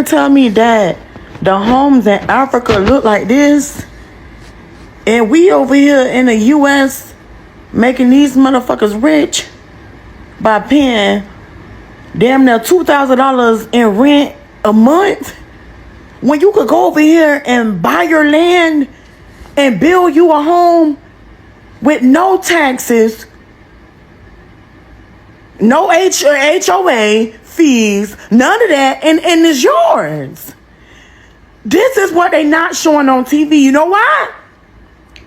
to tell me that the homes in Africa look like this, and we over here in the U.S. making these motherfuckers rich by paying damn near $2,000 in rent a month, when you could go over here and buy your land and build you a home with no taxes, no HOA fees, none of that, and it's yours. This is what they not showing on TV. You know why?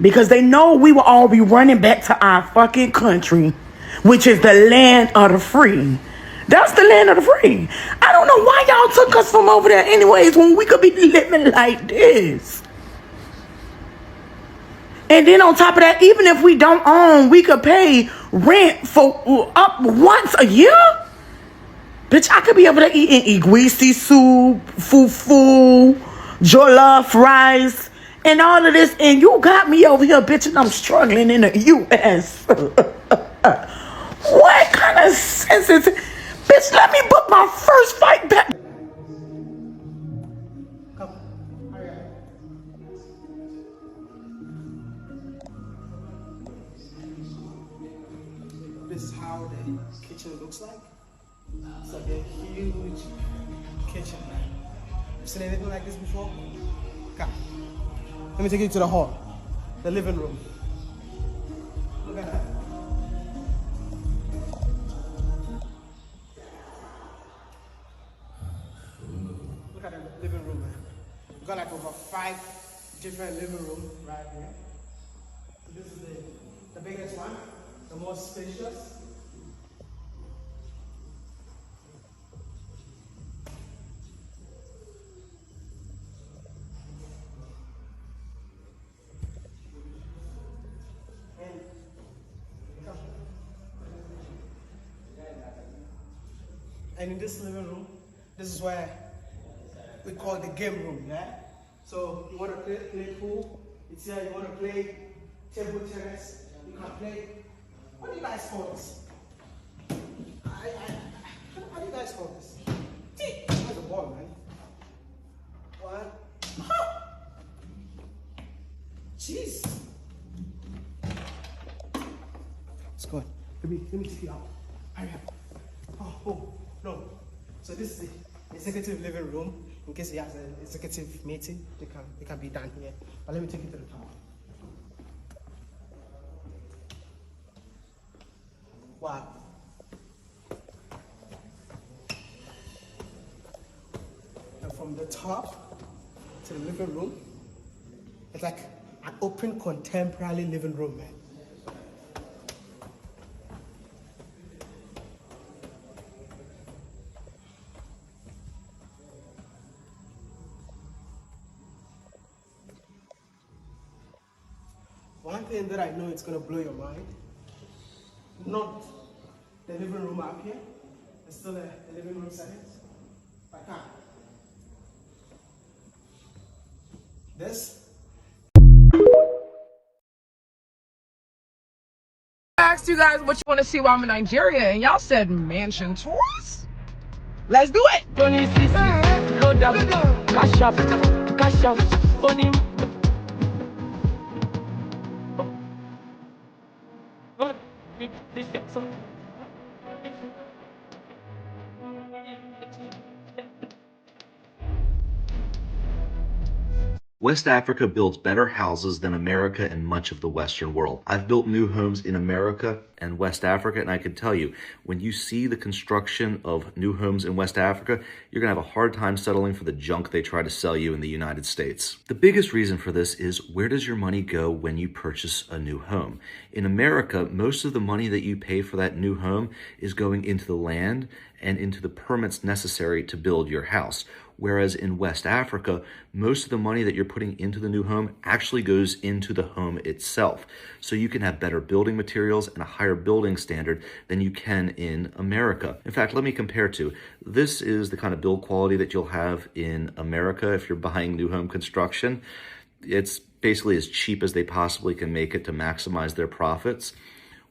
Because they know we will all be running back to our fucking country, which is the land of the free. That's the land of the free. I don't know why y'all took us from over there anyways when we could be living like this. And then on top of that, even if we don't own, we could pay rent for up once a year. Bitch, I could be over there eating igwisi soup, fufu, jollof rice, and all of this. And you got me over here, bitch, and I'm struggling in the U.S. What kind of sense is it? Bitch, let me book my first flight back. This is how the kitchen looks like. It's like a huge kitchen. You seen anything like this before? Come. Let me take you to the hall, the living room. Look at that. Look at the living room, man. We've got like over 5 different living rooms right here. So this is the biggest one, the most spacious. And in this living room, this is where we call the game room, yeah? So you want to play pool, it's here. You want to play table tennis, you can play. What do you guys call this? How do you guys call this? That's a ball, man. What? Jeez. It's good. Let me take you out. Hurry up. Oh, no. So this is the executive living room. In case he has an executive meeting, it can be done here. But let me take you to the top. Wow. And from the top to the living room, it's like an open contemporary living room, man. One thing that I know it's gonna blow your mind, not the living room up here, it's still a living room settings, but this. I asked you guys what you want to see while I'm in Nigeria, and y'all said mansion tours. Let's do it. Cash up, money. West Africa builds better houses than America and much of the Western world. I've built new homes in America and West Africa, and I can tell you, when you see the construction of new homes in West Africa, you're gonna have a hard time settling for the junk they try to sell you in the United States. The biggest reason for this is, where does your money go when you purchase a new home? In America, most of the money that you pay for that new home is going into the land and into the permits necessary to build your house. Whereas in West Africa, most of the money that you're putting into the new home actually goes into the home itself. So you can have better building materials and a higher building standard than you can in America. In fact, let me compare two. This is the kind of build quality that you'll have in America if you're buying new home construction. It's basically as cheap as they possibly can make it to maximize their profits.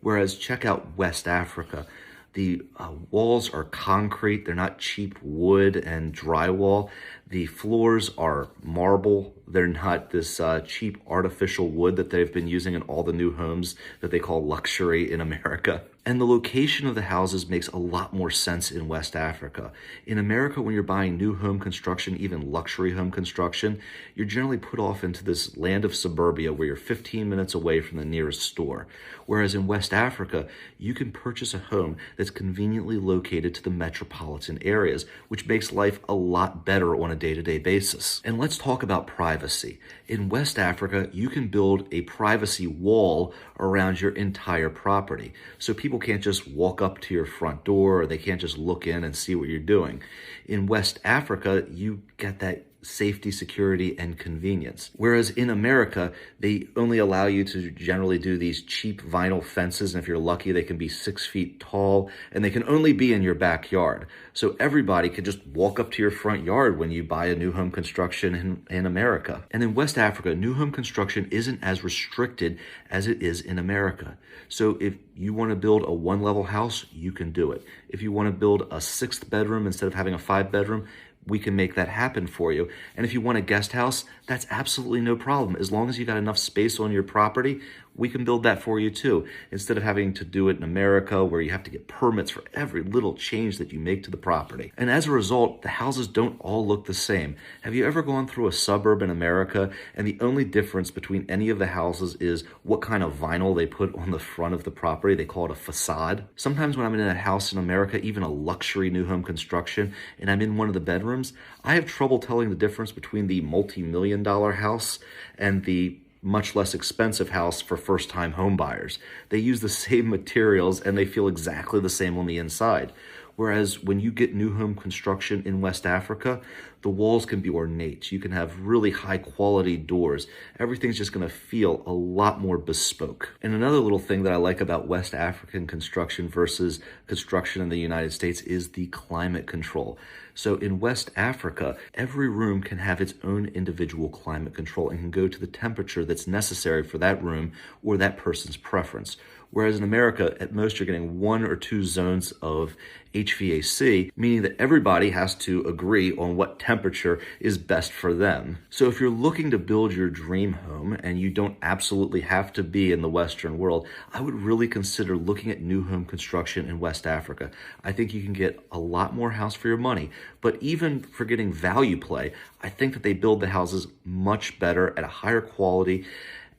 Whereas check out West Africa. The walls are concrete. They're not cheap wood and drywall. The floors are marble. They're not this cheap artificial wood that they've been using in all the new homes that they call luxury in America. And the location of the houses makes a lot more sense in West Africa. In America, when you're buying new home construction, even luxury home construction, you're generally put off into this land of suburbia where you're 15 minutes away from the nearest store. Whereas in West Africa, you can purchase a home that's conveniently located to the metropolitan areas, which makes life a lot better on a day-to-day basis. And let's talk about privacy. In West Africa, you can build a privacy wall around your entire property. So people can't just walk up to your front door, or they can't just look in and see what you're doing. In West Africa, you get that safety, security, and convenience. Whereas in America, they only allow you to generally do these cheap vinyl fences, and if you're lucky, they can be 6 feet tall, and they can only be in your backyard. So everybody could just walk up to your front yard when you buy a new home construction in America. And in West Africa, new home construction isn't as restricted as it is in America. So if you want to build a one-level house, you can do it. If you want to build a 6th bedroom instead of having a 5-bedroom, we can make that happen for you. And if you want a guest house, that's absolutely no problem. As long as you got enough space on your property, we can build that for you too. Instead of having to do it in America where you have to get permits for every little change that you make to the property. And as a result, the houses don't all look the same. Have you ever gone through a suburb in America and the only difference between any of the houses is what kind of vinyl they put on the front of the property? They call it a facade. Sometimes when I'm in a house in America, even a luxury new home construction, and I'm in one of the bedrooms, I have trouble telling the difference between the multi-million-dollar house and the much less expensive house for first-time home buyers. They use the same materials and they feel exactly the same on the inside. Whereas when you get new home construction in West Africa, the walls can be ornate. You can have really high quality doors. Everything's just gonna feel a lot more bespoke. And another little thing that I like about West African construction versus construction in the United States is the climate control. So in West Africa, every room can have its own individual climate control and can go to the temperature that's necessary for that room or that person's preference. Whereas in America, at most you're getting 1 or 2 zones of HVAC, meaning that everybody has to agree on what temperature is best for them. So if you're looking to build your dream home and you don't absolutely have to be in the Western world, I would really consider looking at new home construction in West Africa. I think you can get a lot more house for your money, but even for getting value play, I think that they build the houses much better at a higher quality,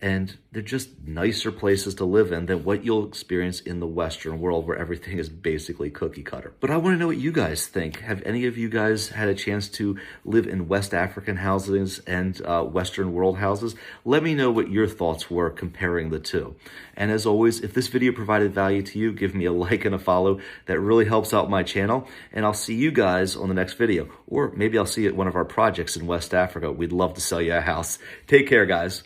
and they're just nicer places to live in than what you'll experience in the Western world where everything is basically cookie cutter. But I want to know what you guys think. Have any of you guys had a chance to live in West African houses and Western world houses? Let me know what your thoughts were comparing the two. And as always, if this video provided value to you, give me a like and a follow. That really helps out my channel. And I'll see you guys on the next video. Or maybe I'll see you at one of our projects in West Africa. We'd love to sell you a house. Take care, guys.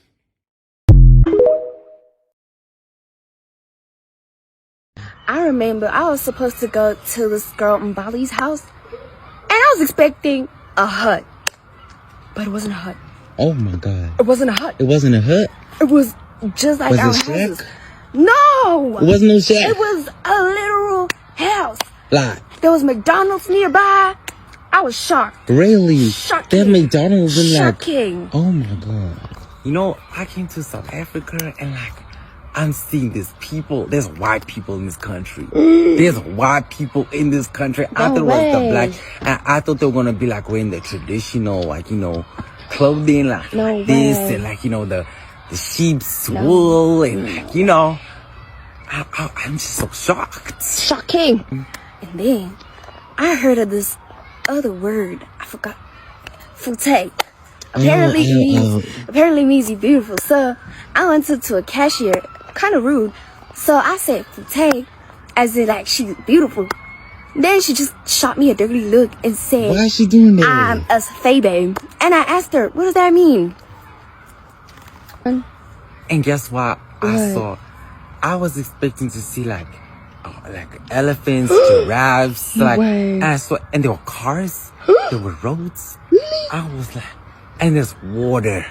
I remember I was supposed to go to this girl Mbali's house, and I was expecting a hut, but it wasn't a hut. Oh my God. It wasn't a hut. It wasn't a hut? It was just like our Was it houses. shack? No! It wasn't no shack? It was a literal house. Like, There was McDonald's nearby. I was shocked. really? Shocking. They have McDonald's in like... Shocking. Oh my God. You know, I came to South Africa and like, I'm seeing these people. There's white people in this country. There's white people in this country. I thought it was the black. And I thought they were going to be like wearing the traditional, like, you know, clothing like, No like this way. and like, you know, the sheep's wool and like, you know, I'm just so shocked. Shocking. And then I heard of this other word. I forgot. Fute. Apparently means you beautiful. So I went to a cashier, kind of rude. So I said Fute, as in like she's beautiful. Then she just shot me a dirty look and said, Why is she doing that? I'm a Febe. And I asked her, what does that mean? And guess what? I saw? I was expecting to see like elephants, giraffes, like, and I saw, and there were cars, there were roads. I was like, and there's water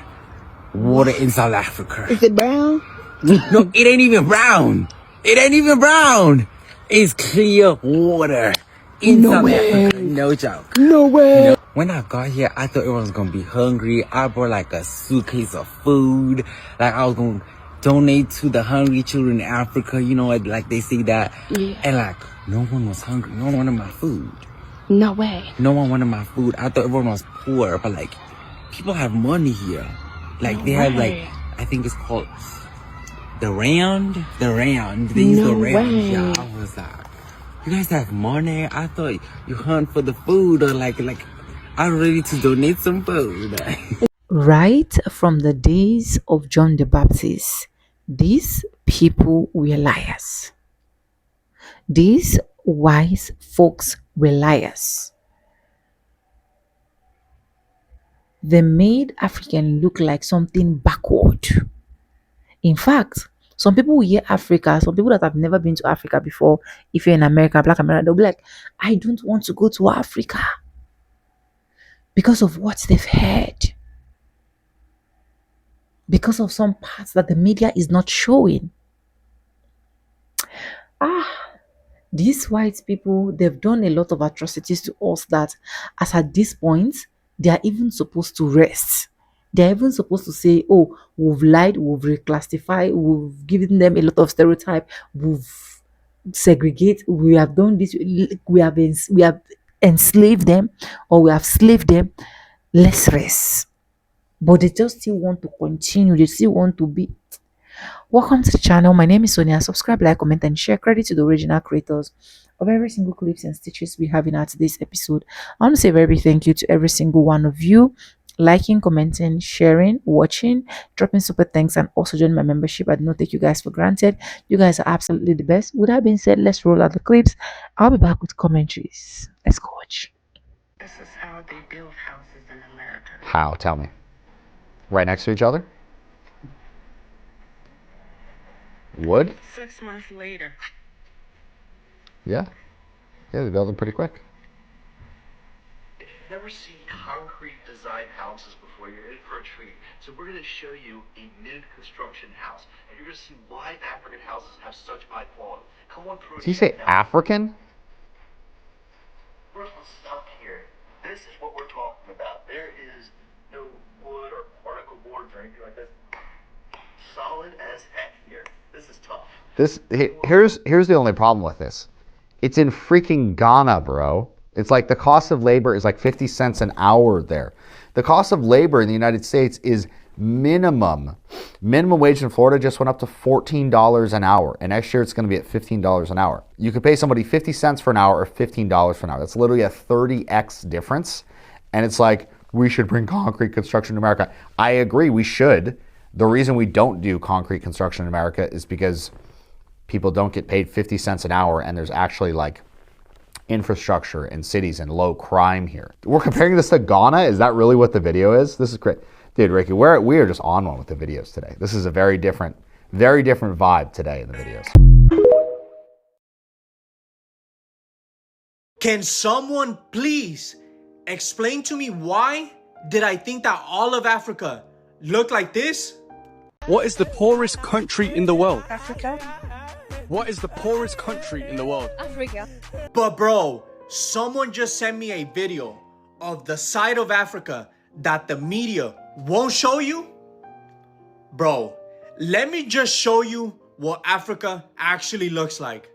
in South Africa. Is it brown? No, it ain't even brown. It ain't even brown. It's clear water in No South way. Africa. No joke. No way. No. When I got here, I thought everyone was gonna be hungry. I brought like a suitcase of food. Like I was gonna donate to the hungry children in Africa. You know, like they say that. Yeah. And like no one was hungry. No one wanted my food. No way. No one wanted my food. I thought everyone was poor, but like people have money here. Like they have like I think it's called the round. The round. They use the round. Yeah, I was like, you guys have money. I thought you hunt for the food or like I'm ready to donate some food. Right from the days of John the Baptist, these people were liars. These wise folks were liars. They made African look like something backward. In fact, some people will hear Africa, some people that have never been to Africa before, if you're in America, Black America, they'll be like, I don't want to go to Africa because of what they've heard, because of some parts that the media is not showing. These white people, they've done a lot of atrocities to us that, as at this point, they are even supposed to rest. They're even supposed to say, oh, we've lied, we've reclassified, we've given them a lot of stereotype, we've segregate, we have done this, we have enslaved them, or we have slaved them. Let's rest. But they just still want to continue, they still want to be. Welcome to the channel. My name is Sonia. Subscribe, like, comment, and share. Credit to the original creators of every single clips and stitches we have in our today's episode. I want to say a very big thank you to every single one of you liking, commenting, sharing, watching, dropping super thanks, and also joining my membership. I do not take you guys for granted. You guys are absolutely the best. With that being said, let's roll out the clips. I'll be back with commentaries. Let's go watch. This is how they build houses in America. How? Tell me. Right next to each other? Wood? 6 months later. Yeah. Yeah, they build them pretty quick. If you've never seen concrete designed houses before, you're in for a treat. So we're going to show you a mid-construction house, and you're going to see why African houses have such high quality. Come on through. Did you say African? First, let's stop here. This is what we're talking about. There is no wood or particle boards or anything like this. Solid as heck here. This is tough. Here's the only problem with this. It's in freaking Ghana, bro. It's like the cost of labor is like 50 cents an hour there. The cost of labor in the United States is minimum. Minimum wage in Florida just went up to $14 an hour. And next year it's going to be at $15 an hour. You could pay somebody 50 cents for an hour or $15 for an hour. That's literally a 30x difference. And it's like, we should bring concrete construction to America. I agree, we should. The reason we don't do concrete construction in America is because people don't get paid 50 cents an hour and there's actually like infrastructure in cities and low crime here. We're comparing this to Ghana? Is that really what the video is? This is great. Dude, Ricky, we are just on one with the videos today. This is a very different vibe today in the videos. Can someone please explain to me why did I think that all of Africa looked like this? What is the poorest country in the world? Africa. What is the poorest country in the world? Africa. But bro, someone just sent me a video of the side of Africa that the media won't show you. Bro, let me just show you what Africa actually looks like.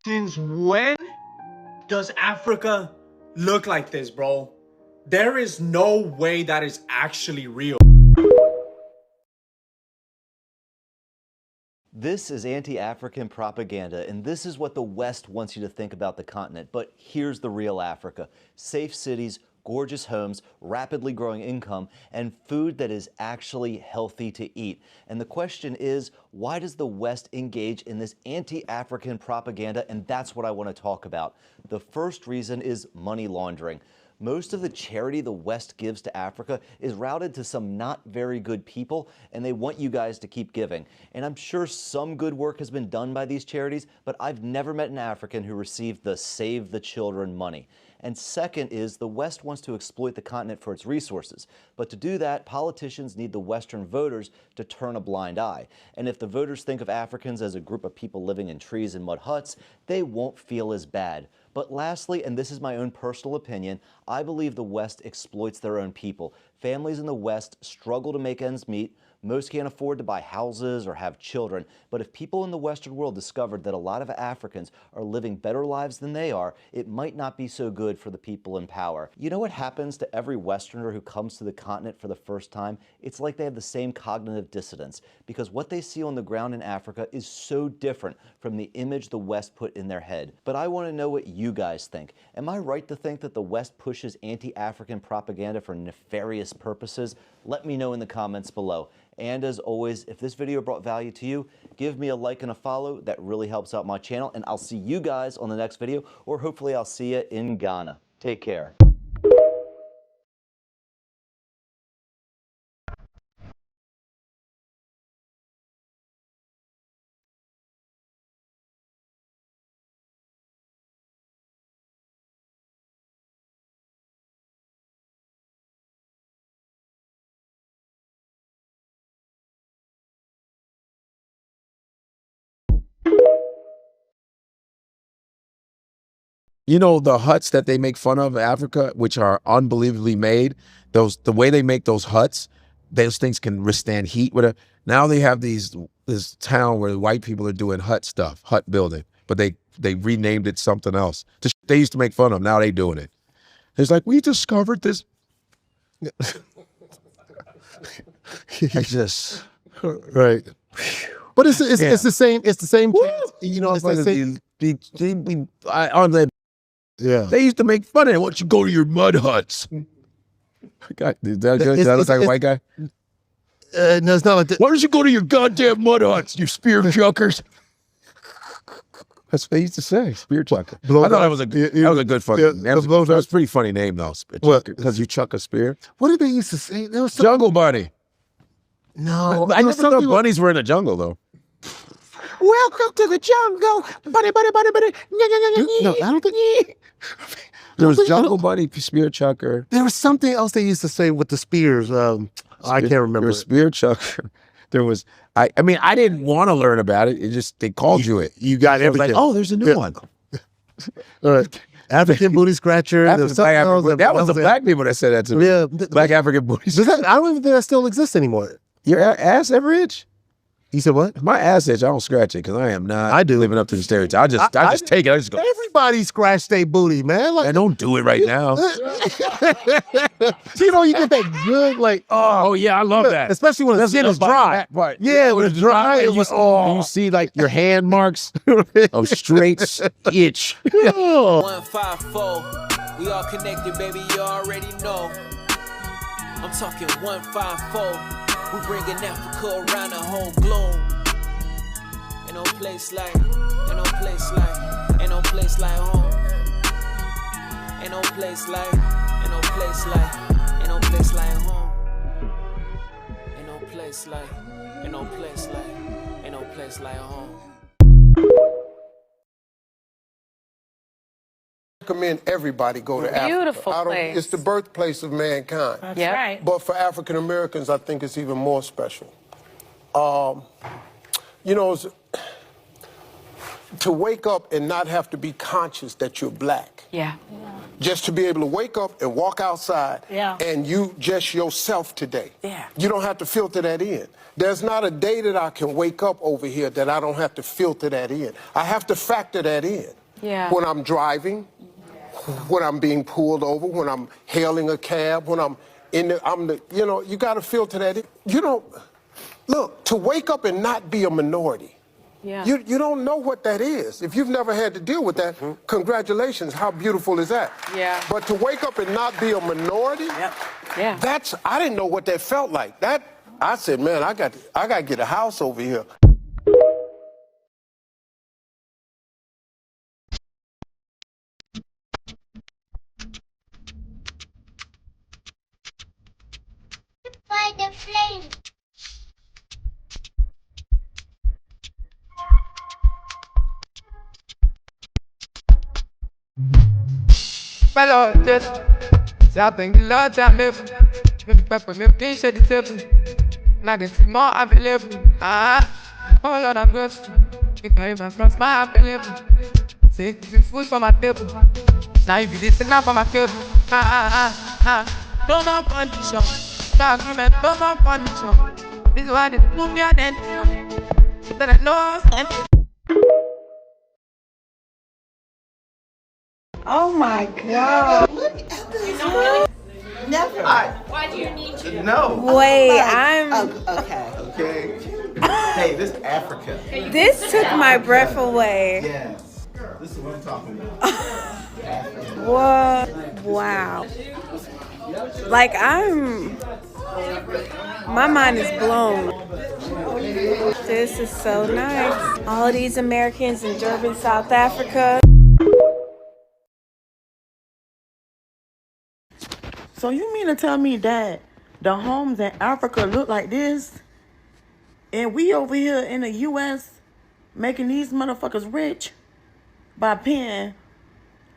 Since when does Africa look like this, bro? There is no way that is actually real. This is anti-African propaganda, and this is what the West wants you to think about the continent. But here's the real Africa. Safe cities, gorgeous homes, rapidly growing income, and food that is actually healthy to eat. And the question is, why does the West engage in this anti-African propaganda? And that's what I want to talk about. The first reason is money laundering. Most of the charity the West gives to Africa is routed to some not very good people, and they want you guys to keep giving. And I'm sure some good work has been done by these charities, but I've never met an African who received the Save the Children money. And second is the West wants to exploit the continent for its resources. But to do that, politicians need the Western voters to turn a blind eye. And if the voters think of Africans as a group of people living in trees and mud huts, they won't feel as bad. But lastly, and this is my own personal opinion, I believe the West exploits their own people. Families in the West struggle to make ends meet. Most can't afford to buy houses or have children. But if people in the Western world discovered that a lot of Africans are living better lives than they are, it might not be so good for the people in power. You know what happens to every Westerner who comes to the continent for the first time? It's like they have the same cognitive dissonance, because what they see on the ground in Africa is so different from the image the West put in their head. But I want to know what you guys think. Am I right to think that the West pushes anti-African propaganda for nefarious purposes? Let me know in the comments below. And as always, if this video brought value to you, give me a like and a follow. That really helps out my channel. And I'll see you guys on the next video, or hopefully I'll see you in Ghana. Take care. You know, the huts that they make fun of in Africa, which are unbelievably made, the way they make those huts, those things can withstand heat. Now they have this town where white people are doing hut stuff, hut building, but they renamed it something else. They used to make fun of them, now they doing it. It's like, we discovered this. It's just right. But it's the same. It's the same. You know, it's like yeah. They used to make fun of it. Why don't you go to your mud huts? God, is that good? Does that look like a white guy? No, it's not like that. Why don't you go to your goddamn mud huts, you spear chuckers? That's what they used to say, spear chucker. I thought that was a good fucking name. That was a pretty funny name, though, because you chuck a spear. What did they used to say? There was Jungle bunny. No. I never thought bunnies were in the jungle, though. Welcome to the jungle. Bunny, bunny, bunny, bunny. No, I don't think. There was jungle bunny, spear chucker. There was something else they used to say with the spears. I can't remember. There was spear chucker. There was, I mean, I didn't want to learn about it. It just, they called you it. You got everything. Like, oh, there's a new one. All right. African booty scratcher. That was the black people that said that to me. Yeah. Black African booty scratcher. I don't even think that still exists anymore. Your ass ever itch? You said what? My ass itch, I don't scratch it because I am not living up to the stereotype. I just take it. I just go. Everybody scratch their booty, man. Like, I don't do it right now. You know, you get that good, like, oh yeah, I love that. Especially when the skin is dry. Yeah, when it's dry, you see like your hand marks of straight itch. 154, we all connected, baby, you already know. I'm talking 154. We bringing Africa around the whole globe. Ain't no place like home. Ain't no place like home. Ain't no place like home. Recommend everybody go to Africa. Beautiful place. It's the birthplace of mankind. That's right. But for African Americans, I think it's even more special. You know, to wake up and not have to be conscious that you're black. Yeah. Just to be able to wake up and walk outside and you just yourself today. Yeah. You don't have to filter that in. There's not a day that I can wake up over here that I don't have to filter that in. I have to factor that in. Yeah. When I'm driving, when I'm being pulled over, when I'm hailing a cab, when I'm you know, you got to filter that in. You don't, look, to wake up and not be a minority. Yeah. You don't know what that is. If you've never had to deal with that, congratulations, how beautiful is that? Yeah. But to wake up and not be a minority, I didn't know what that felt like. I said, man, I got to get a house over here. fellow just something the Lord time living. Pepper me pinch at the tip. Nothing more I've been living. Oh Lord, I'm good. You carry my front smile, I've been living. Say food for my table. Now if you listen up for my table. Don't know condition. Don't know condition. This is why they put me at the end. That I know. Oh my God. Never. Why do you need to? No. Wait, I'm. Okay. Okay. Hey, this is Africa. This took my breath away. Yes. This is what I'm talking about. What? Wow. Like, my mind is blown. This is so nice. All these Americans in Durban, South Africa. So you mean to tell me that the homes in Africa look like this? And we over here in the U.S. making these motherfuckers rich by paying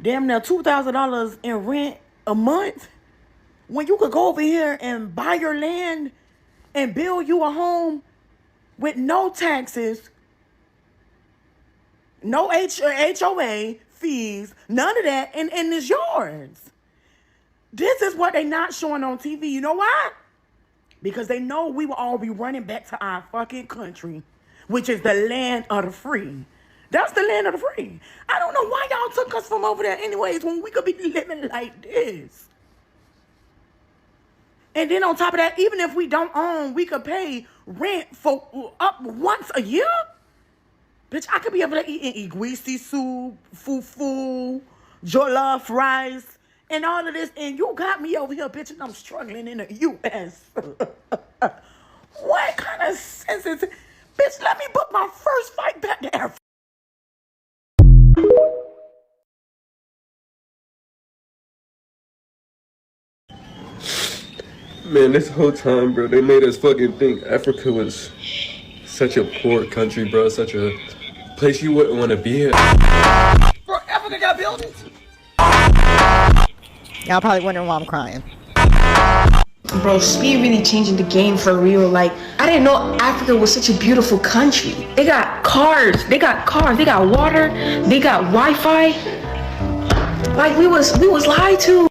damn near $2,000 in rent a month? When you could go over here and buy your land and build you a home with no taxes, no HOA fees, none of that, and it's yours. This is what they not showing on TV. You know why? Because they know we will all be running back to our fucking country, which is the land of the free. That's the land of the free. I don't know why y'all took us from over there anyways when we could be living like this. And then on top of that, even if we don't own, we could pay rent for up once a year. Bitch, I could be able to eat igwisi soup, fufu, jollof rice, and all of this, and you got me over here, bitch, and I'm struggling in the U.S. What kind of sense is it? Bitch, let me book my first flight back to Africa. Man, this whole time, bro, they made us fucking think Africa was such a poor country, bro, such a place you wouldn't want to be in. Bro, Africa got buildings. Y'all probably wondering why I'm crying. Bro, speed really changing the game for real. Like, I didn't know Africa was such a beautiful country. They got cars, they got water, they got Wi-Fi. Like, we was lied to.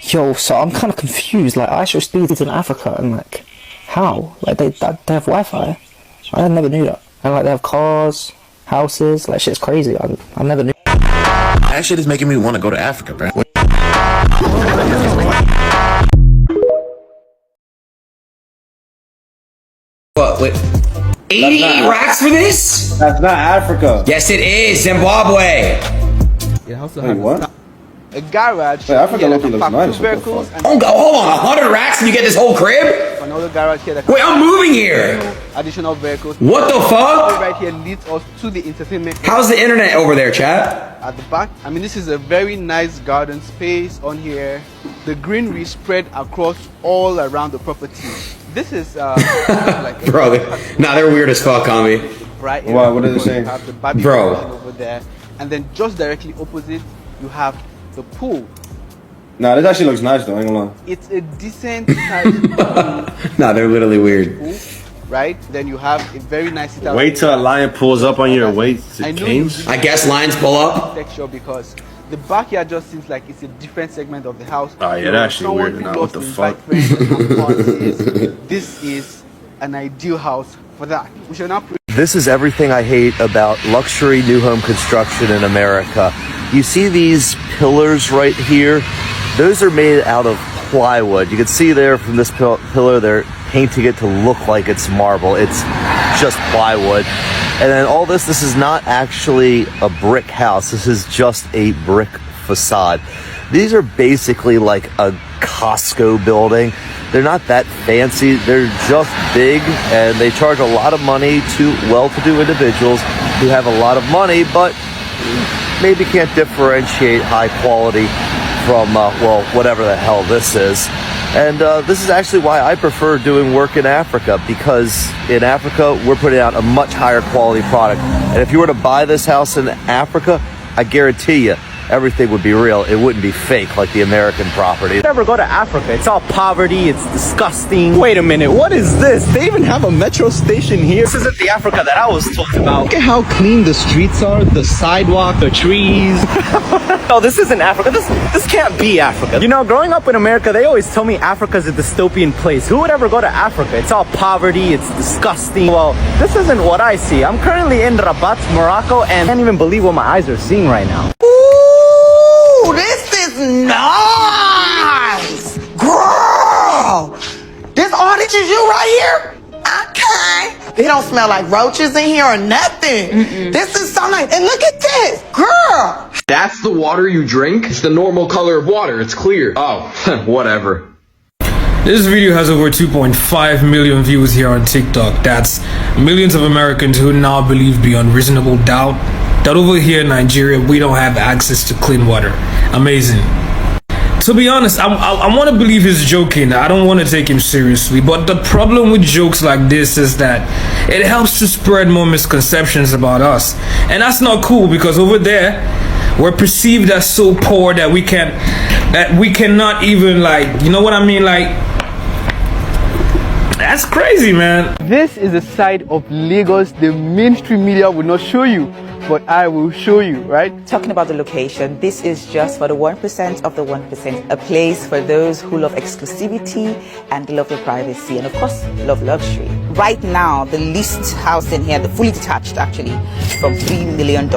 Yo, so I'm kind of confused. Like, I actually speed in Africa, and like, how? Like, they have Wi-Fi. I never knew that. And like, they have cars, houses. Like, shit's crazy. I never knew. That shit is making me want to go to Africa, bro. What? Wait. 88 racks for this? That's not Africa. Yes, it is. Zimbabwe. Wait, what? A garage. Wait, Africa looks nice. Vehicles Hold on, 100 racks and you get this whole crib? Another garage here. Wait, I'm moving here. Additional vehicles. What the fuck? Right here leads us to the entertainment. How's the internet over there, chat? At the back, I mean, this is a very nice garden space on here. The greenery spread across all around the property. This is like Bro, they're weird as fuck on me. Right. Why? What are they saying? You have the barbecue Bro. over there, and then just directly opposite, you have the pool. Nah, this actually looks nice though, I ain't gonna lie. It's a decent sized pool. Nah, they're literally weird. Right? Then you have a very nice sit-out Wait till a lion pulls up on your way to I know games. I guess lions pull up. Texture because the backyard just seems like it's a different segment of the house. Oh yeah, that's actually weird. Nah, what the fuck? This is an ideal house for that. We shall now. This is everything I hate about luxury new home construction in America. You see these pillars right here? Those are made out of plywood. You can see there from this pillar, they're painting it to look like it's marble. It's just plywood. And then all this is not actually a brick house. This is just a brick facade. These are basically like a Costco building. They're not that fancy. They're just big, and they charge a lot of money to well-to-do individuals who have a lot of money, but maybe can't differentiate high quality from, well, whatever the hell this is. And this is actually why I prefer doing work in Africa, because in Africa, we're putting out a much higher quality product. And if you were to buy this house in Africa, I guarantee you, everything would be real. It wouldn't be fake like the American property. If you ever go to Africa, it's all poverty, it's disgusting. Wait a minute, what is this? They even have a metro station here? This isn't the Africa that I was told about. Look at how clean the streets are, the sidewalk, the trees. No, this isn't Africa. This can't be Africa. You know, growing up in America, they always tell me Africa's a dystopian place. Who would ever go to Africa? It's all poverty, it's disgusting. Well, this isn't what I see. I'm currently in Rabat, Morocco, and I can't even believe what my eyes are seeing right now. Ooh, this is nice! Girl! This all this is you right here? Okay. They don't smell like roaches in here or nothing. This is so nice. And look at this, girl. That's the water you drink? It's the normal color of water. It's clear. Oh, whatever. This video has over 2.5 million views here on TikTok. That's millions of Americans who now believe beyond reasonable doubt that over here in Nigeria, we don't have access to clean water. Amazing. To be honest, I want to believe he's joking. I don't want to take him seriously. But the problem with jokes like this is that it helps to spread more misconceptions about us. And that's not cool, because over there, we're perceived as so poor that we cannot even, like, you know what I mean? Like, that's crazy, man. This is the side of Lagos the mainstream media will not show you, but I will show you, right? Talking about the location, this is just for the 1% of the 1%, a place for those who love exclusivity and love their privacy, and of course, love luxury. Right now, the leased house in here, the fully detached actually, from $3 million.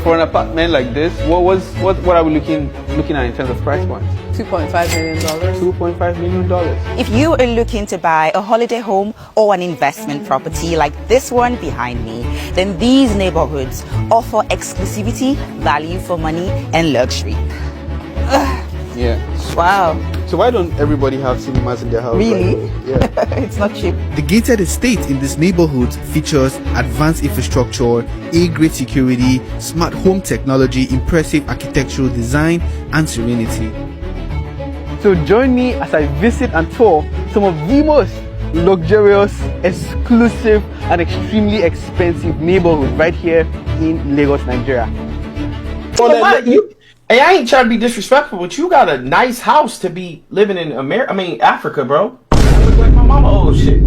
For an apartment like this, what are we looking at in terms of price points? $2.5 million. $2.5 million. If you are looking to buy a holiday home or an investment property like this one behind me, then these neighborhoods offer exclusivity, value for money, and luxury. Yeah. Wow. So why don't everybody have cinemas in their house? Really? Right? Yeah. It's not cheap. The gated estate in this neighborhood features advanced infrastructure, A-grade security, smart home technology, impressive architectural design, and serenity. So join me as I visit and tour some of the most luxurious, exclusive, and extremely expensive neighborhood right here in Lagos, Nigeria. Hey, I ain't trying to be disrespectful, but you got a nice house to be living in Africa, bro. I look like my mama. Oh shit.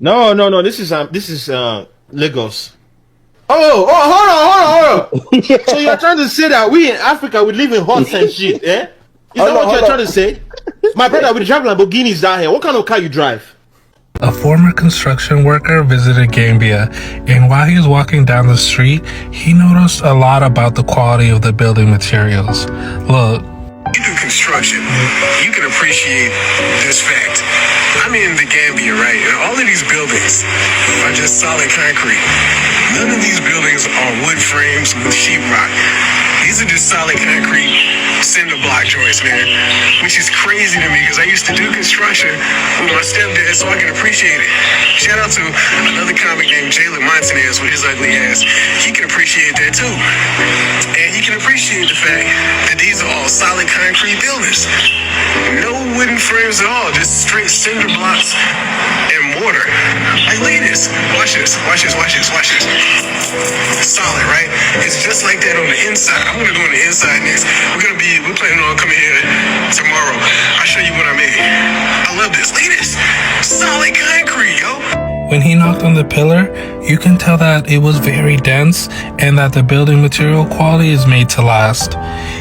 No. This is Lagos. Hold on. So you're trying to say that we in Africa we live in huts and shit, eh? Is that what you're trying to say? My brother, we drive Lamborghinis down here. What kind of car you drive? A former construction worker visited Gambia, and while he was walking down the street, he noticed a lot about the quality of the building materials. Look. You do construction, you can appreciate this fact. I'm in the Gambia, right? And all of these buildings are just solid concrete. None of these buildings are wood frames with sheetrock. These are just solid concrete cinder block joints, man. Which is crazy to me because I used to do construction with my stepdad, so I can appreciate it. Shout out to another comic named Jalen Montanez with his ugly ass. He can appreciate that too. And he can appreciate the fact that these are all solid concrete buildings. No wooden frames at all, just straight cinder blocks and mortar. Like, look at this. Watch this. Solid, right? It's just like that on the inside. I'm gonna go on the inside next. We're planning on coming here tomorrow. I'll show you what I made. I love this. Look at this. Solid concrete, yo. When he knocked on the pillar, you can tell that it was very dense and that the building material quality is made to last.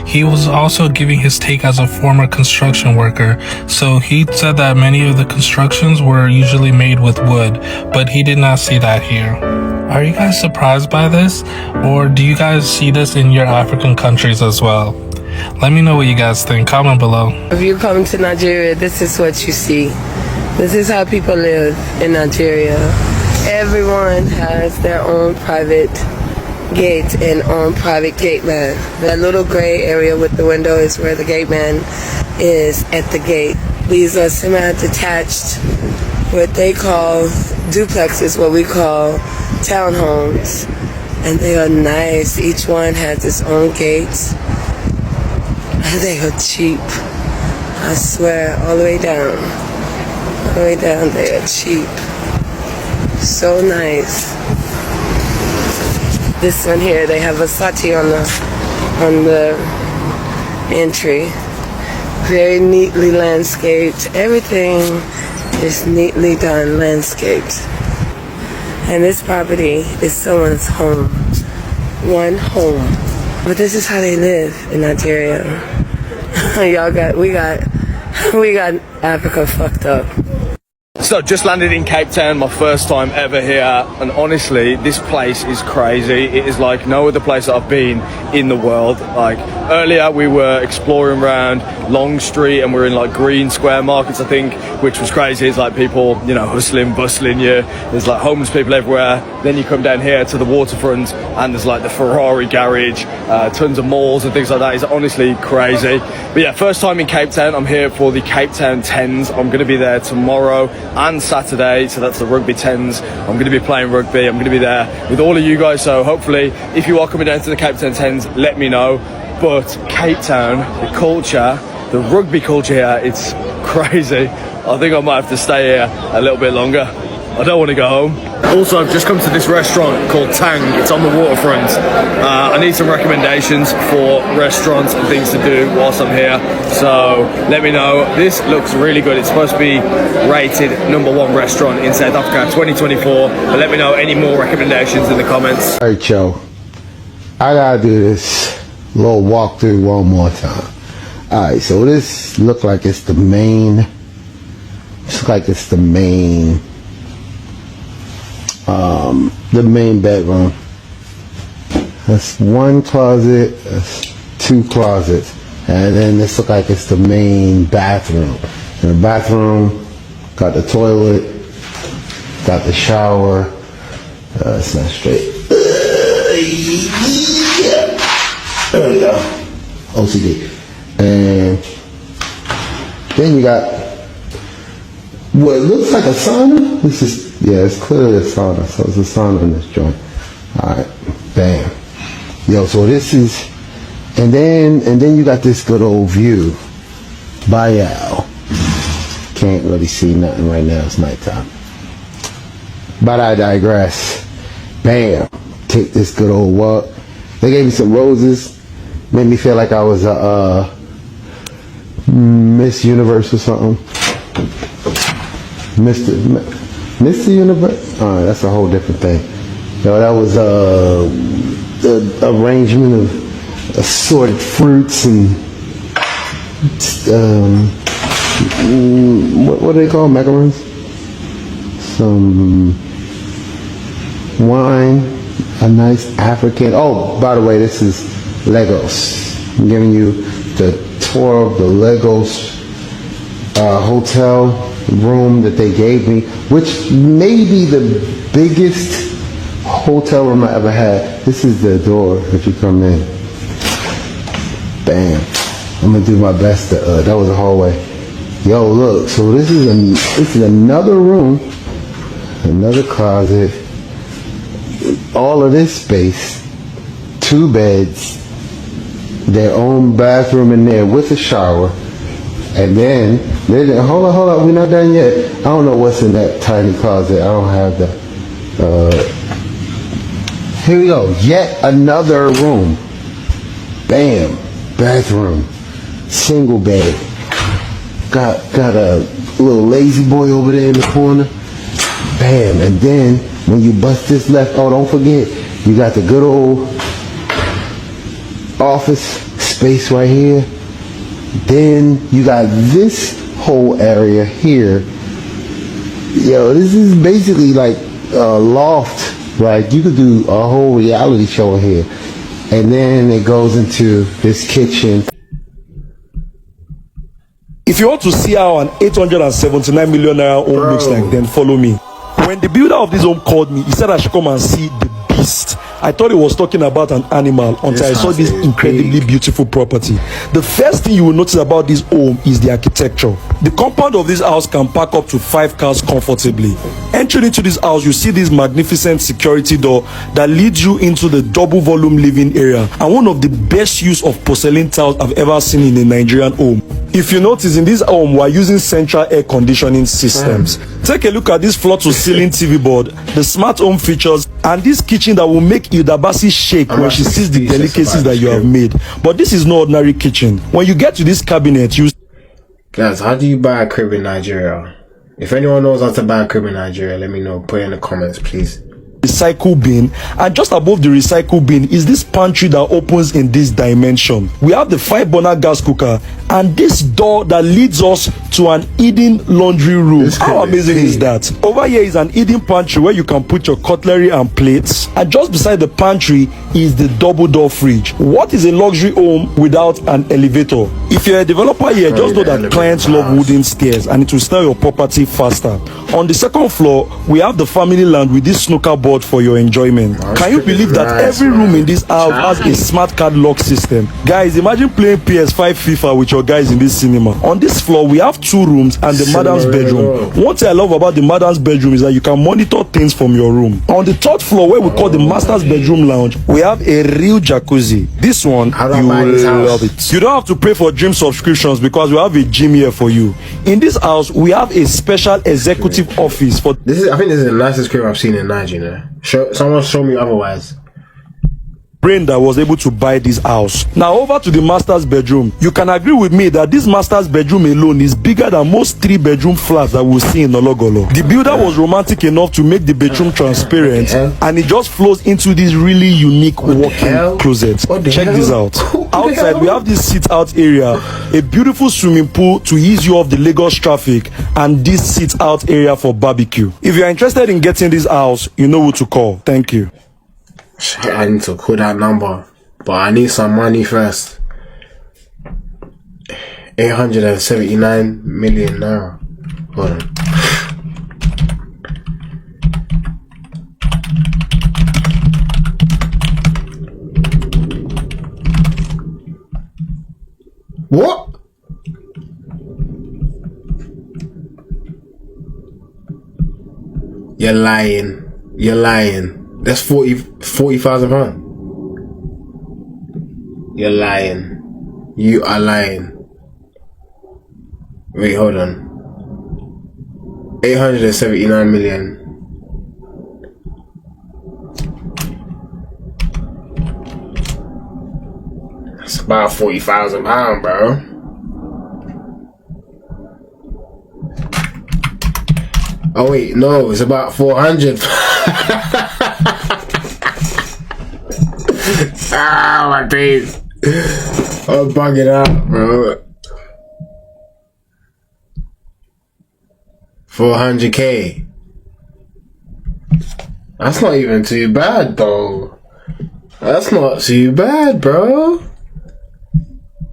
He was also giving his take as a former construction worker, so he said that many of the constructions were usually made with wood, but he did not see that here. Are you guys surprised by this? Or do you guys see this in your African countries as well? Let me know what you guys think. Comment below. If you come to Nigeria, this is what you see. This is how people live in Nigeria. Everyone has their own private gate and own private gate man. That little gray area with the window is where the gate man is at the gate. These are semi-detached, what they call duplexes, what we call townhomes. And they are nice. Each one has its own gates. They are cheap. I swear, all the way down. All the way down, they are cheap. So nice. This one here, they have Versace on the entry. Very neatly landscaped. Everything is neatly done, landscaped. And this property is someone's home. One home. But this is how they live in Nigeria. we got Africa fucked up. So just landed in Cape Town, my first time ever here, and honestly this place is crazy. It is like no other place that I've been in the world. Like earlier we were exploring around Long Street and we're in like Green Square markets I think, which was crazy. It's like people, you know, hustling, bustling you. There's like homeless people everywhere. Then you come down here to the waterfront and there's like the Ferrari garage, tons of malls and things like that. It's honestly crazy. But yeah, first time in Cape Town. I'm here for the Cape Town 10s. I'm going to be there tomorrow and Saturday, so that's the rugby 10s. I'm going to be playing rugby. I'm going to be there with all of you guys, so hopefully if you are coming down to the Cape Town 10s, let me know. But Cape Town, the culture, the rugby culture here, it's crazy. I think I might have to stay here a little bit longer. I don't want to go home. Also, I've just come to this restaurant called Tang. It's on the waterfront. I need some recommendations for restaurants and things to do whilst I'm here. So let me know. This looks really good. It's supposed to be rated #1 restaurant in South Africa 2024. But let me know any more recommendations in the comments. All right, yo. I gotta do this little walkthrough one more time. All right, so this look like it's the main. The main bedroom. That's one closet, that's two closets, and then this look like it's the main bathroom. And the bathroom got the toilet, got the shower. It's not straight. There we go. OCD. And then you got what looks like a sauna. This is, yeah, it's clearly a sauna. So it's a sauna in this joint. Alright, bam. Yo, so this is, and then you got this good old view. Bayou. Can't really see nothing right now, it's nighttime. But I digress. Bam. Take this good old walk. They gave me some roses. Made me feel like I was a Miss Universe or something. Mr. Universe? Alright, that's a whole different thing. Yo, that was the arrangement of assorted fruits and what do they call macarons? Some wine, a nice African. Oh, by the way, this is Legos. I'm giving you the tour of the Legos hotel room that they gave me, which may be the biggest hotel room I ever had. This is the door that you come in. Bam. I'm gonna do my best to, that was a hallway. Yo, look, so this is another room, another closet, all of this space, 2 beds, their own bathroom in there with a shower, and then, hold on, we're not done yet. I don't know what's in that tiny closet. I don't have that. Here we go, yet another room. Bam, bathroom, single bed. Got a little lazy boy over there in the corner. Bam, and then when you bust this left, oh, don't forget, you got the good old office space right here. Then you got this whole area here. Yo, this is basically like a loft. Like you could do a whole reality show here. And then it goes into this kitchen. If you want to see how an 879 million naira home looks like, then follow me. When the builder of this home called me, he said I should come and see the beast. I thought he was talking about an animal until I saw this incredibly beautiful property. The first thing you will notice about this home is the architecture. The compound of this house can pack up to 5 cars comfortably. Entering into this house, you see this magnificent security door that leads you into the double volume living area and one of the best use of porcelain tiles I've ever seen in a Nigerian home. If you notice, in this home we're using central air conditioning systems. Take a look at this floor to ceiling TV board, the smart home features, and this kitchen that will make Idabasi shake when she sees the delicacies that you have made. But this is no ordinary kitchen. When you get to this cabinet, you Guys, how do you buy a crib in Nigeria? If anyone knows how to buy a crib in Nigeria, let me know. Put it in the comments, please. recycle bin, and just above the recycle bin is this pantry that opens in this dimension. We have the 5-burner gas cooker and this door that leads us to an hidden laundry room. How amazing is that? Over here is an hidden pantry where you can put your cutlery and plates, and just beside the pantry is the double door fridge. What is a luxury home without an elevator? If you're a developer here, just know that clients love wooden stairs and it will sell your property faster. On the second floor, we have the family land with this snooker board for your enjoyment. Can you believe that every room in this house has a smart card lock system? Guys, imagine playing PS5 FIFA with your guys in this cinema. On this floor, we have 2 rooms and the madam's bedroom. One thing I love about the madam's bedroom is that you can monitor things from your room. On the 3rd floor, where we call the master's bedroom lounge, we have a real jacuzzi. This one, you will love it. You don't have to pay for gym subscriptions because we have a gym here for you. In this house, we have a special executive office for this. I think this is the nicest crib I've seen in Nigeria. Someone show me otherwise. Brain that was able to buy this house. Now over to the master's bedroom. You can agree with me that this master's bedroom alone is bigger than most 3-bedroom flats that we'll see in Ologolo. The builder was romantic enough to make the bedroom transparent, and it just flows into this really unique walk-in closet. Check this out. Outside we have this sit-out area, a beautiful swimming pool to ease you off the Lagos traffic, and this sit-out area for barbecue. If you're interested in getting this house, you know who to call. Thank you. I need to call that number, but I need some money first. 879 million now. Hold on. What? You're lying. You're lying. That's 40,000 pounds. You're lying. You are lying. Wait, hold on. 879 million. That's about 40,000 pounds, bro. Oh wait, no, it's about 400. Ah, my days. I'm bugging out, bro. 400k. That's not even too bad, though. That's not too bad, bro.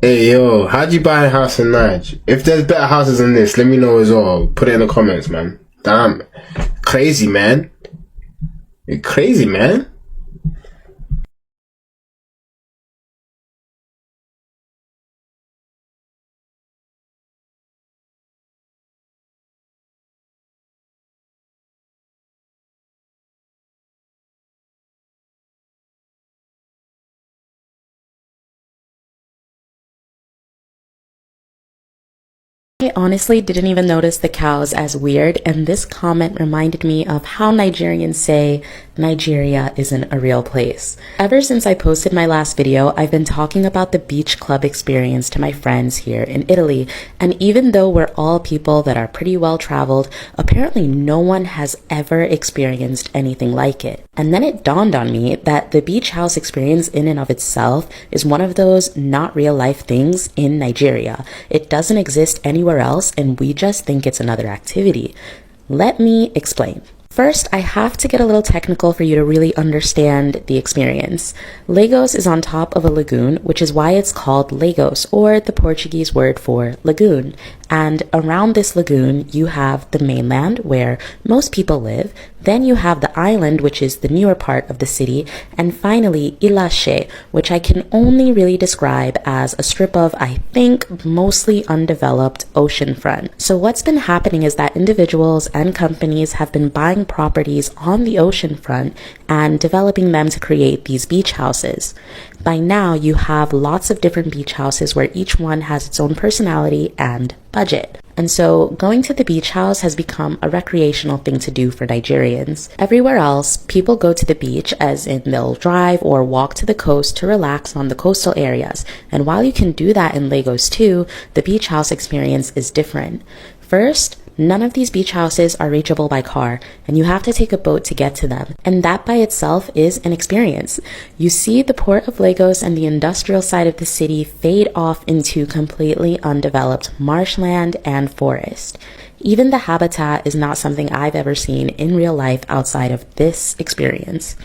Hey, yo, how'd you buy a house in Niger? If there's better houses than this, let me know as well. Put it in the comments, man. Damn. Crazy, man. You're crazy, man. I honestly didn't even notice the cows as weird, and this comment reminded me of how Nigerians say Nigeria isn't a real place. Ever since I posted my last video, I've been talking about the beach club experience to my friends here in Italy, and even though we're all people that are pretty well traveled, apparently no one has ever experienced anything like it. And then it dawned on me that the beach house experience in and of itself is one of those not real life things in Nigeria. It doesn't exist anywhere else, and we just think it's another activity. Let me explain. First, I have to get a little technical for you to really understand the experience. Lagos is on top of a lagoon, which is why it's called Lagos, or the Portuguese word for lagoon. And around this lagoon, you have the mainland where most people live. Then you have the island, which is the newer part of the city. And finally, Ilashe, which I can only really describe as a strip of, I think, mostly undeveloped oceanfront. So what's been happening is that individuals and companies have been buying properties on the oceanfront and developing them to create these beach houses. By now, you have lots of different beach houses where each one has its own personality and budget. And so going to the beach house has become a recreational thing to do for Nigerians. Everywhere else, people go to the beach, as in they'll drive or walk to the coast to relax on the coastal areas. And while you can do that in Lagos too, the beach house experience is different. First, none of these beach houses are reachable by car, and you have to take a boat to get to them. And that by itself is an experience. You see the port of Lagos and the industrial side of the city fade off into completely undeveloped marshland and forest. Even the habitat is not something I've ever seen in real life outside of this experience.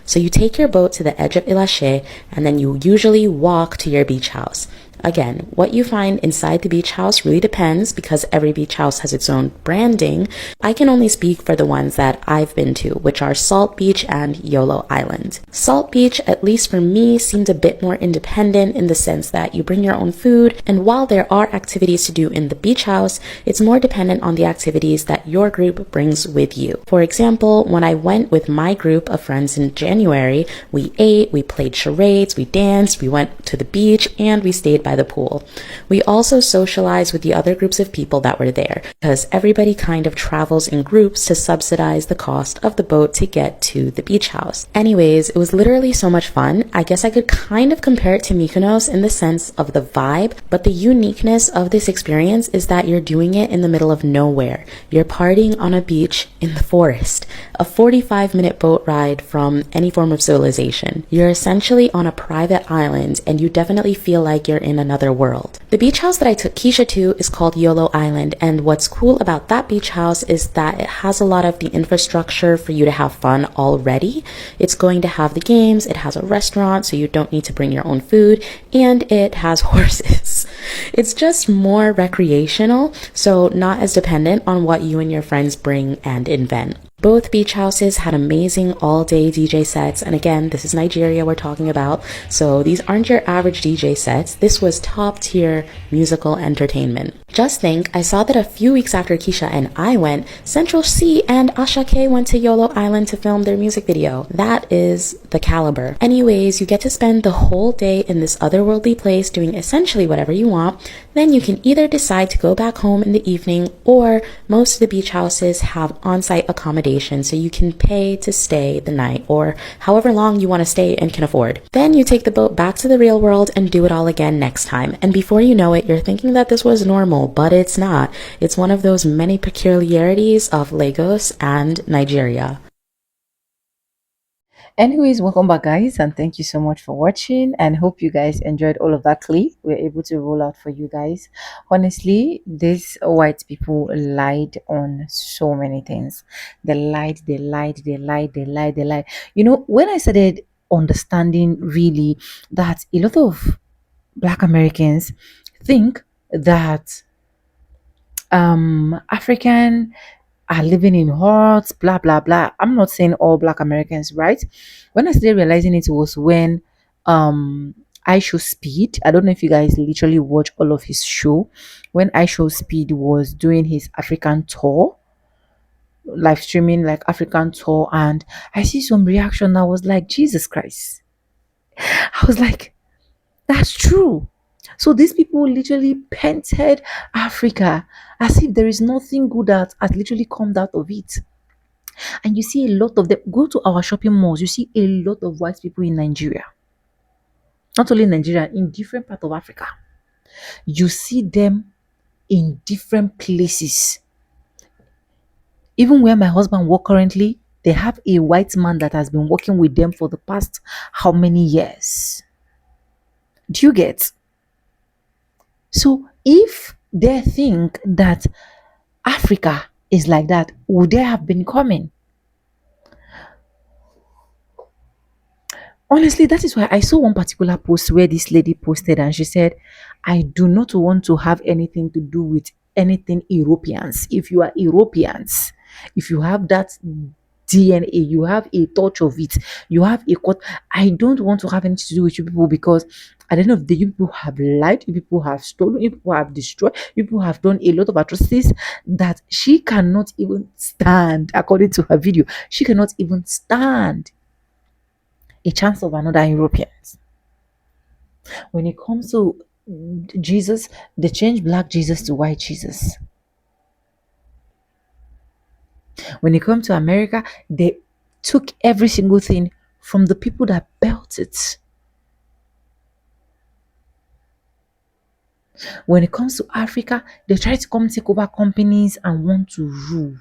So you take your boat to the edge of Ilashe, and then you usually walk to your beach house. Again, what you find inside the beach house really depends because every beach house has its own branding. I can only speak for the ones that I've been to, which are Salt Beach and Yolo Island. Salt Beach, at least for me, seemed a bit more independent in the sense that you bring your own food, and while there are activities to do in the beach house, it's more dependent on the activities that your group brings with you. For example, when I went with my group of friends in January, we ate, we played charades, we danced, we went to the beach, and we stayed by the pool. We also socialized with the other groups of people that were there because everybody kind of travels in groups to subsidize the cost of the boat to get to the beach house. Anyways, it was literally so much fun. I guess I could kind of compare it to Mykonos in the sense of the vibe, but the uniqueness of this experience is that you're doing it in the middle of nowhere. You're partying on a beach in the forest, a 45-minute boat ride from any form of civilization. You're essentially on a private island, and you definitely feel like you're in another world. The beach house that I took Keisha to is called Yolo Island, and what's cool about that beach house is that it has a lot of the infrastructure for you to have fun already. It's going to have the games, it has a restaurant so you don't need to bring your own food, and it has horses. It's just more recreational, so not as dependent on what you and your friends bring and invent. Both beach houses had amazing all-day DJ sets, and again, this is Nigeria we're talking about, so these aren't your average DJ sets. This was top-tier musical entertainment. Just think, I saw that a few weeks after Keisha and I went, Central C and Ashake went to Yolo Island to film their music video. That is the caliber. Anyways, you get to spend the whole day in this otherworldly place doing essentially whatever you want. Then you can either decide to go back home in the evening, or most of the beach houses have on-site accommodation so you can pay to stay the night or however long you want to stay and can afford. Then you take the boat back to the real world and do it all again next time. And before you know it, you're thinking that this was normal, but it's not. It's one of those many peculiarities of Lagos and Nigeria. Anyways, welcome back, guys, and thank you so much for watching, and hope you guys enjoyed all of that clip we're able to roll out for you guys. Honestly, these white people lied on so many things. They lied. You know, when I started understanding really that a lot of Black Americans think that African are living in huts, blah blah blah. I'm not saying all Black Americans, right? When I started realizing it was when I Show Speed. I don't know if you guys literally watch all of his show. When I Show Speed was doing his African tour, live streaming like African tour, and I see some reaction. I was like, Jesus Christ. I was like, that's true. So these people literally painted Africa as if there is nothing good that has literally come out of it. And you see a lot of them. Go to our shopping malls, you see a lot of white people in Nigeria. Not only in Nigeria, in different parts of Africa. You see them in different places. Even where my husband works currently, they have a white man that has been working with them for the past how many years? Do you get? So if they think that Africa is like that, would they have been coming? Honestly, that is why I saw one particular post where this lady posted and she said, I do not want to have anything to do with anything Europeans. If you are Europeans, if you have that DNA, you have a touch of it, you have a cut. I don't want to have anything to do with you people, because at the end of the day, you people have lied, you people have stolen, you people have destroyed, you people have done a lot of atrocities that she cannot even stand. According to her video, she cannot even stand a chance of another European. When it comes to Jesus, they changed black Jesus to white Jesus. When it comes to America, they took every single thing from the people that built it. When it comes to Africa, they try to come take over companies and want to rule.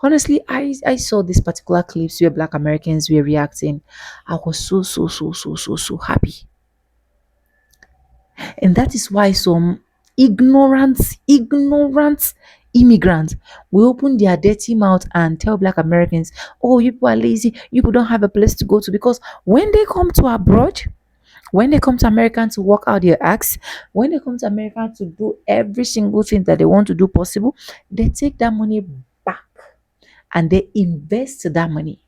Honestly, I saw this particular clips where black Americans were reacting. I was so happy. And that is why some ignorant immigrants will open their dirty mouth and tell black Americans, oh, you people are lazy, you people don't have a place to go to. Because when they come to abroad, when they come to America to work out their acts, when they come to America to do every single thing that they want to do possible, they take that money back and they invest that money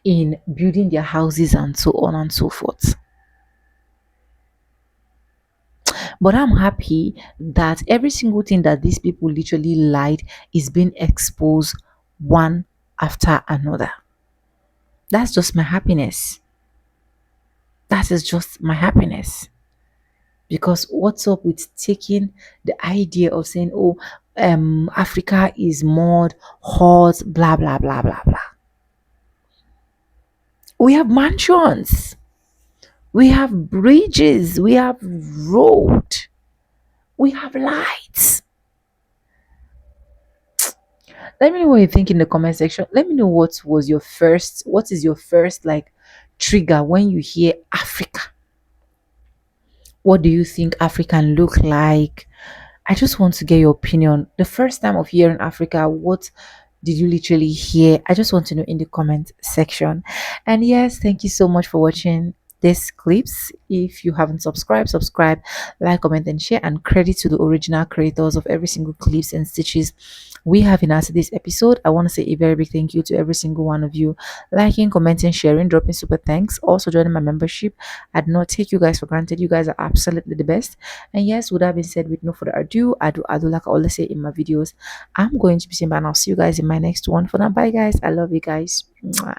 in building their houses and so on and so forth. But I'm happy that every single thing that these people literally lied is being exposed one after another. That's just my happiness. That is just my happiness. Because what's up with taking the idea of saying, oh, Africa is mud, hot, blah, blah, blah, blah, blah. We have mansions. We have bridges. We have road. We have lights. Let me know what you think in the comment section. Let me know what is your first like trigger when you hear Africa. What do you think Africa look like? I just want to get your opinion. The first time of hearing Africa, what did you literally hear? I just want to know in the comment section. And yes, thank you so much for watching these clips. If you haven't subscribed, subscribe, like, comment, and share. And credit to the original creators of every single clips and stitches we have in us this episode. I want to say a very big thank you to every single one of you liking, commenting, sharing, dropping super thanks, also joining my membership. I do not take you guys for granted. You guys are absolutely the best. And yes, with that being said, with no further ado, I do like I always say in my videos, I'm going to be saying bye, and I'll see you guys in my next one. For now, bye guys. I love you guys. Mwah.